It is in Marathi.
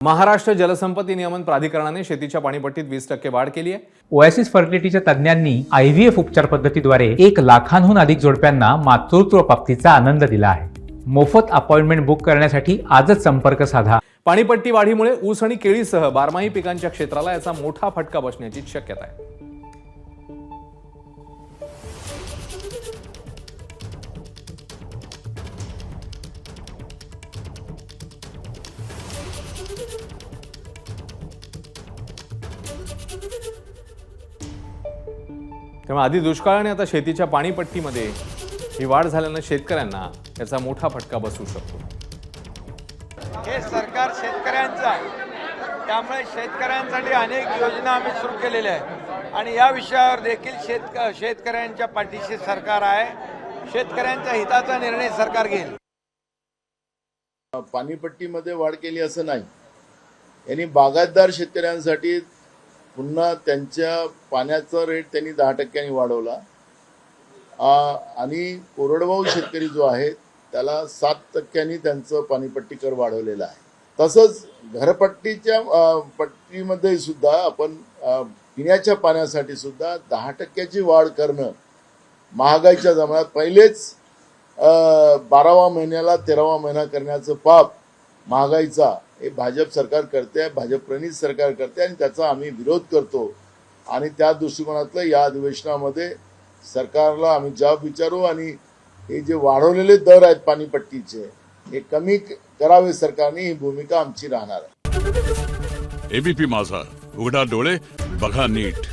महाराष्ट्र जलसंपत्ती नियमन प्राधिकरणाने शेतीच्या पाणीपट्टीत 20% वाढ केली आहे। ओएसिस फर्टिलिटीच्या तज्ज्ञांनी IVF उपचार पद्धतीद्वारे 1 लाखांहून अधिक जोडप्यांना मातृत्व प्राप्तीचा आनंद दिला आहे। मोफत अपॉइंटमेंट बुक करण्यासाठी आजच संपर्क साधा। पाणीपट्टी वाढीमुळे ऊस आणि केळीसह बारमाही पिकांच्या क्षेत्राला याचा मोठा फटका बसण्याची शक्यता आहे। त्यामुळे आधी दुष्काळ आणि आता शेतीच्या पाणीपट्टीमध्ये ही वाढ झाल्यानं शेतकऱ्यांना याचा मोठा फटका बसू शकतो। हे सरकार शेतकऱ्यांचं आहे, त्यामुळे शेतकऱ्यांसाठी अनेक योजना आम्ही सुरू केलेल्या आहेत आणि या विषयावर देखील शेतकऱ्यांच्या पाठीशी सरकार आहे। शेतकऱ्यांच्या हिताचा निर्णय सरकार घेईल। पाणीपट्टीमध्ये वाढ केली असं नाही, यांनी बागायतदार शेतकऱ्यांसाठी पुन्हा त्यांच्या पाण्याचा रेट त्यांनी 10% वाढवला आणि कोरडवाहू शेतकरी जो आहे त्याला 7% त्यांचं पाणीपट्टी कर वाढवलेला आहे। तसंच घरपट्टीच्या पट्टीमध्ये सुद्धा आपण पिण्याच्या पाण्यासाठी सुद्धा 10% वाढ करणं महागाईच्या जमान्यात पहिलेच 12व्या महिन्याला 13वा महिना करण्याचं पाप महागाईचा हे भाजप सरकार करते, भाजप प्रणित सरकार करते आणि त्याचा आम्ही विरोध करतो। आणि त्या दृष्टिकोनातलं या अधिवेशनामध्ये सरकारला आम्ही जबाब विचारू आणि हे जे वाढवलेले दर आहेत पाणीपट्टीचे हे कमी करावे सरकारने, ही भूमिका आमची राहणार आहे। ABP माझा, उघडा डोळे बघा नीट।